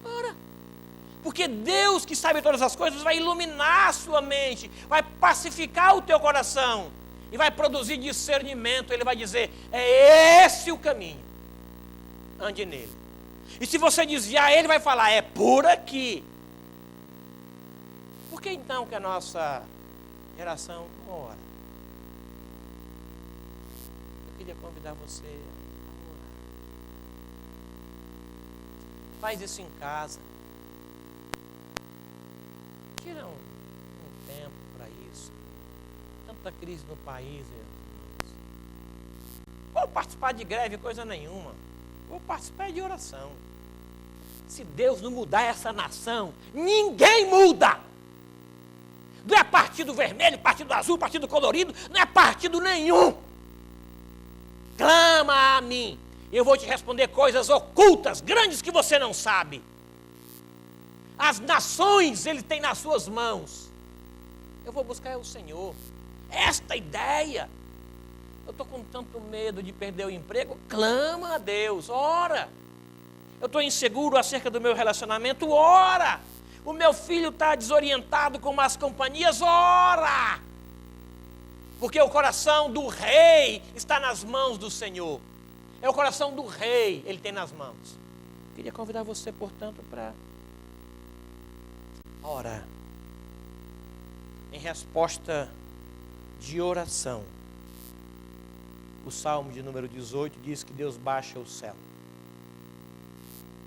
Ora! Porque Deus, que sabe todas as coisas, vai iluminar a sua mente, vai pacificar o teu coração e vai produzir discernimento. Ele vai dizer: é esse o caminho, ande nele. E se você desviar, ele vai falar: é por aqui. Por que então que a nossa geração não ora? Eu queria convidar você a orar. Faz isso em casa. Tira um tempo para isso. Tanta crise no país. Vou participar de greve, coisa nenhuma. Vou participar de oração. Se Deus não mudar essa nação, ninguém muda. Não é partido vermelho, partido azul, partido colorido, não é partido nenhum. Clama a mim, eu vou te responder coisas ocultas, grandes que você não sabe. As nações Ele tem nas suas mãos. Eu vou buscar o Senhor. Esta ideia. Eu estou com tanto medo de perder o emprego. Clama a Deus, ora. Eu estou inseguro acerca do meu relacionamento. Ora. O meu filho está desorientado com más companhias. Ora. Porque o coração do rei está nas mãos do Senhor. É o coração do rei, ele tem nas mãos. Queria convidar você, portanto, para orar. Em resposta de oração. O Salmo de número 18 diz que Deus baixa o céu.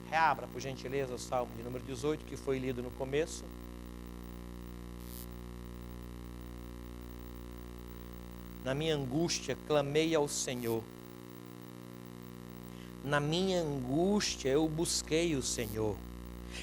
Reabra, por gentileza, o Salmo de número 18, que foi lido no começo. Na minha angústia, clamei ao Senhor. Na minha angústia, eu busquei o Senhor.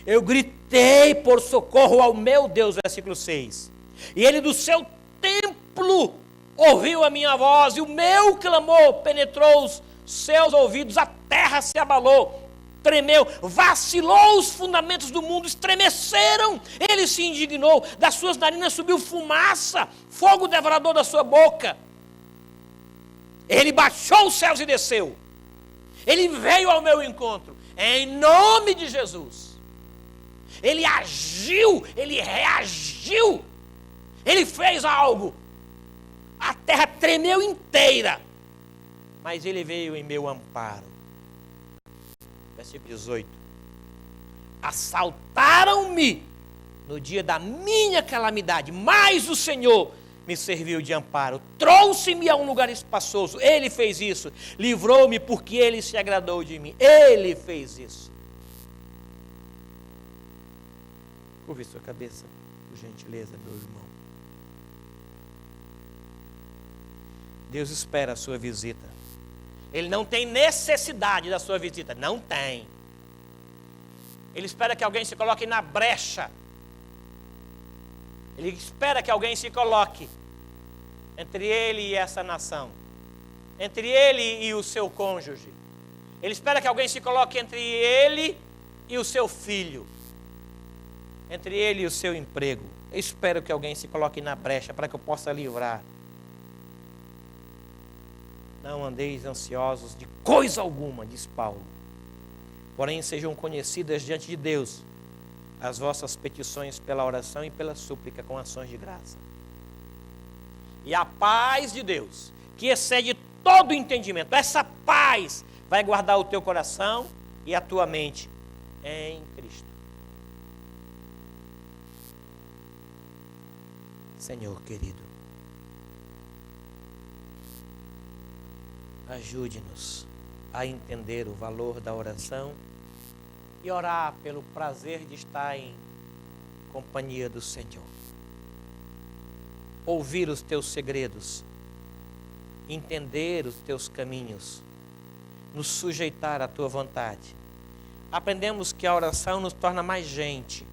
Eu gritei por socorro ao meu Deus, versículo 6. E Ele do seu templo ouviu a minha voz, e o meu clamor penetrou os seus ouvidos, a terra se abalou, tremeu, vacilou os fundamentos do mundo, estremeceram, ele se indignou, das suas narinas subiu fumaça, fogo devorador da sua boca. Ele baixou os céus e desceu, ele veio ao meu encontro, em nome de Jesus. Ele agiu, ele reagiu, ele fez algo. A terra tremeu inteira, mas ele veio em meu amparo. Versículo 18. Assaltaram-me no dia da minha calamidade, mas o Senhor me serviu de amparo. Trouxe-me a um lugar espaçoso. Ele fez isso. Livrou-me porque Ele se agradou de mim. Ele fez isso. Curve sua cabeça, por gentileza, meu irmão. Deus espera a sua visita. Ele não tem necessidade da sua visita. Não tem. Ele espera que alguém se coloque na brecha. Ele espera que alguém se coloque entre ele e essa nação. Entre ele e o seu cônjuge. Ele espera que alguém se coloque entre ele e o seu filho, entre ele e o seu emprego. Eu espero que alguém se coloque na brecha para que eu possa livrar. Não andeis ansiosos de coisa alguma, diz Paulo. Porém, sejam conhecidas diante de Deus as vossas petições pela oração e pela súplica com ações de graça. E a paz de Deus, que excede todo entendimento, essa paz vai guardar o teu coração e a tua mente em Cristo. Senhor querido, ajude-nos a entender o valor da oração e orar pelo prazer de estar em companhia do Senhor. Ouvir os teus segredos, entender os teus caminhos, nos sujeitar à tua vontade. Aprendemos que a oração nos torna mais gente,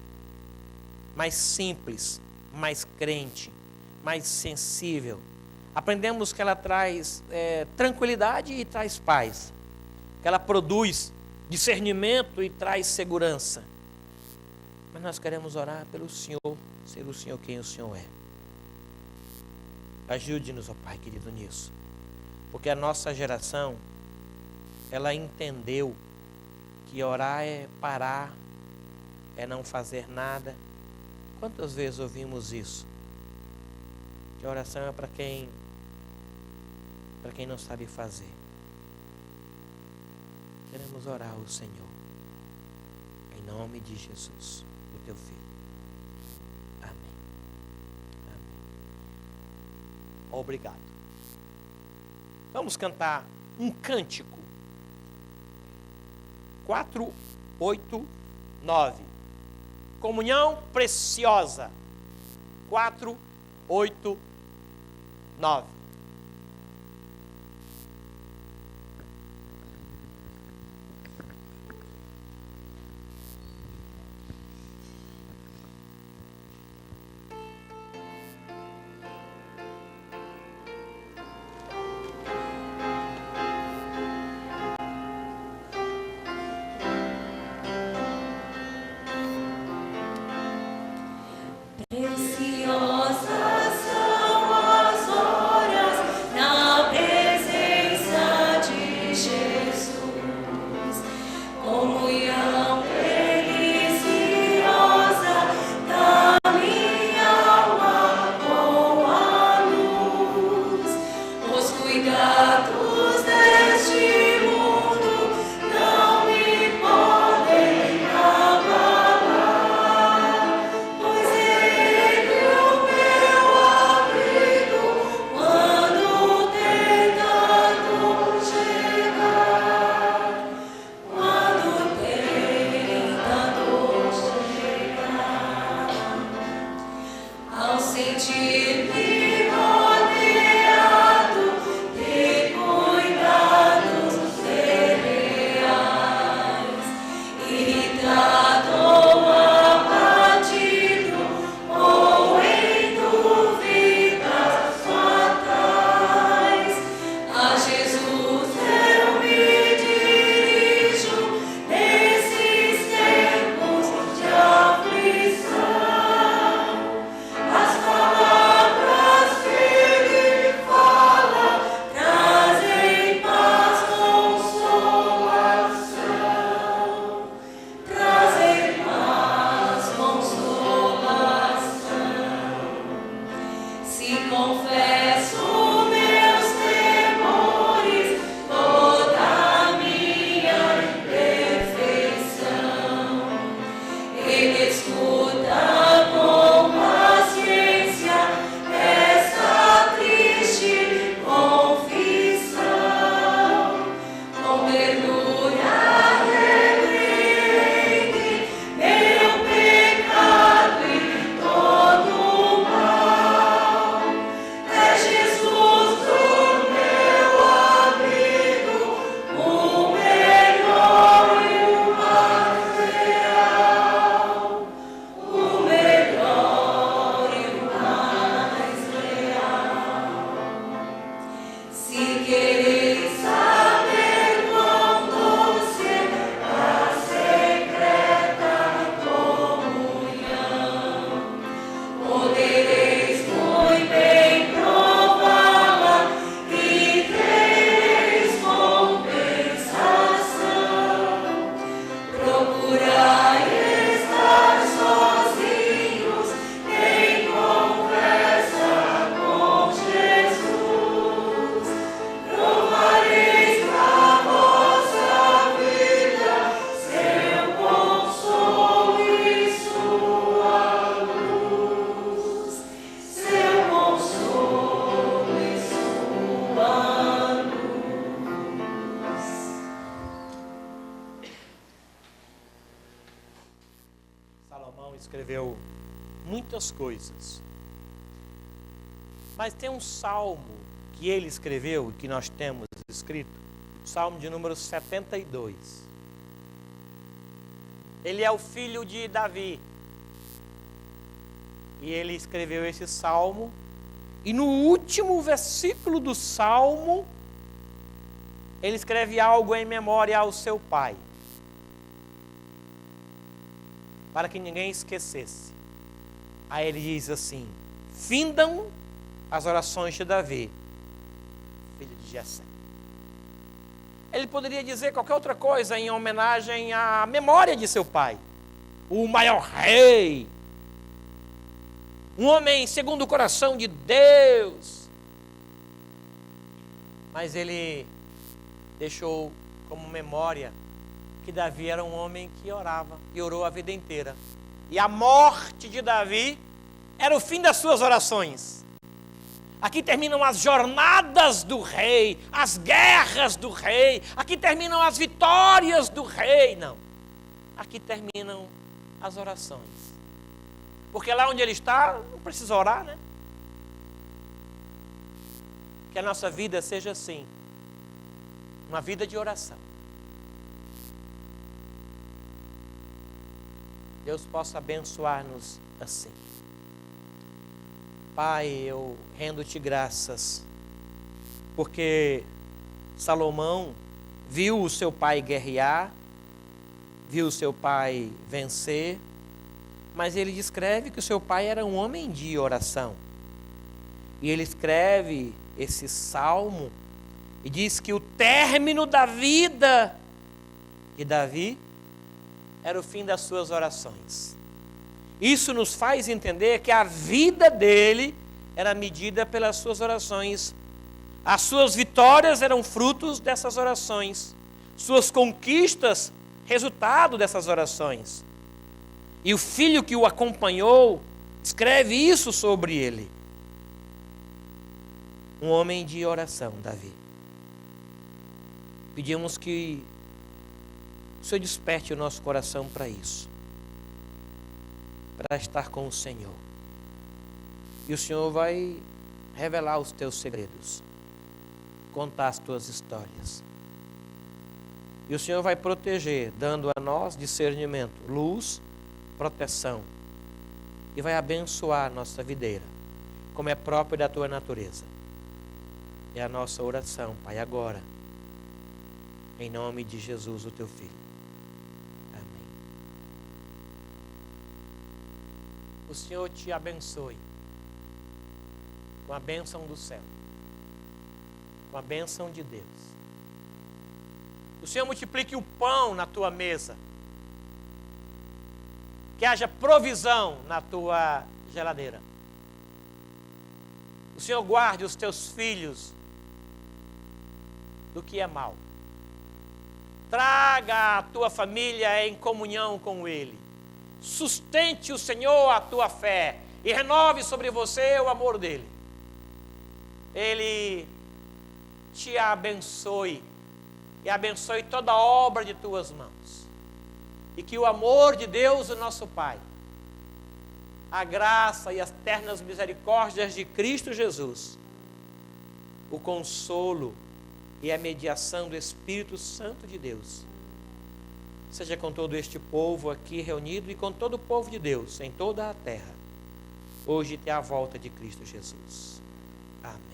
mais simples, mais crente, mais sensível. Aprendemos que ela traz tranquilidade e traz paz, que ela produz discernimento e traz segurança. Mas nós queremos orar pelo Senhor, ser o Senhor quem o Senhor é. Ajude-nos, ó Pai querido, nisso, porque a nossa geração, ela entendeu que orar é parar, é não fazer nada. Quantas vezes ouvimos isso? Que a oração é para quem não sabe fazer. Queremos orar ao Senhor, em nome de Jesus, o teu Filho. Amém. Amém. Obrigado. Vamos cantar um cântico. 489. Comunhão preciosa. 489. Preciosas são as horas na presença de Jesus, comunhão deliciosa da minha alma com a luz. Os cuidados deste mundo não me podem abalar, pois Ele é o meu abrigo quando o tentador chegar. Quando o tentador chegar, ao sentir-me rodeado de cuidados cereais, irritado ou abatido, ou em dúvidas fatais, a Jesus eu me dirijo nesses tempos de aflição. As palavras que Ele fala trazem paz, consolação, trazem paz, consolação. Se confesso meus temores, toda a minha imperfeição, Ele escuta com paciência essa triste confissão. Com ternura repreende meu pecado e todo o mal. É Jesus o meu abrigo, o melhor e o mais leal. O melhor e o mais leal. Se quereis saber quão escreveu muitas coisas. Mas tem um salmo que ele escreveu, que nós temos escrito, o salmo de número 72. Ele é o filho de Davi. E ele escreveu esse salmo. E no último versículo do salmo, ele escreve algo em memória ao seu pai, para que ninguém esquecesse. Aí ele diz assim: findam as orações de Davi, filho de Jessé. Ele poderia dizer qualquer outra coisa em homenagem à memória de seu pai, o maior rei, um homem segundo o coração de Deus. Mas ele deixou como memória que Davi era um homem que orava e orou a vida inteira. E a morte de Davi era o fim das suas orações. Aqui terminam as jornadas do rei, as guerras do rei. Aqui terminam as vitórias do rei. Não. Aqui terminam as orações. Porque lá onde ele está, não precisa orar, né? Que a nossa vida seja assim. Uma vida de oração. Deus possa abençoar-nos assim. Pai, eu rendo-te graças, porque Salomão viu o seu pai guerrear, viu o seu pai vencer, mas ele descreve que o seu pai era um homem de oração. E ele escreve esse salmo e diz que o término da vida de Davi era o fim das suas orações. Isso nos faz entender que a vida dele era medida pelas suas orações. As suas vitórias eram frutos dessas orações. Suas conquistas, resultado dessas orações. E o filho que o acompanhou escreve isso sobre ele. Um homem de oração, Davi. Pedimos que o Senhor desperte o nosso coração para isso. Para estar com o Senhor. E o Senhor vai revelar os teus segredos. Contar as tuas histórias. E o Senhor vai proteger, dando a nós discernimento, luz, proteção. E vai abençoar a nossa videira, como é próprio da tua natureza. É a nossa oração, Pai, agora. Em nome de Jesus, o teu Filho. Amém. O Senhor te abençoe com a bênção do céu, com a bênção de Deus. O Senhor multiplique o pão na tua mesa, que haja provisão na tua geladeira. O Senhor guarde os teus filhos do que é mal. Traga a tua família em comunhão com Ele. Sustente o Senhor a tua fé e renove sobre você o amor dEle. Ele te abençoe e abençoe toda a obra de tuas mãos. E que o amor de Deus, o nosso Pai, a graça e as ternas misericórdias de Cristo Jesus, o consolo e a mediação do Espírito Santo de Deus, seja com todo este povo aqui reunido e com todo o povo de Deus em toda a terra, hoje até a volta de Cristo Jesus. Amém.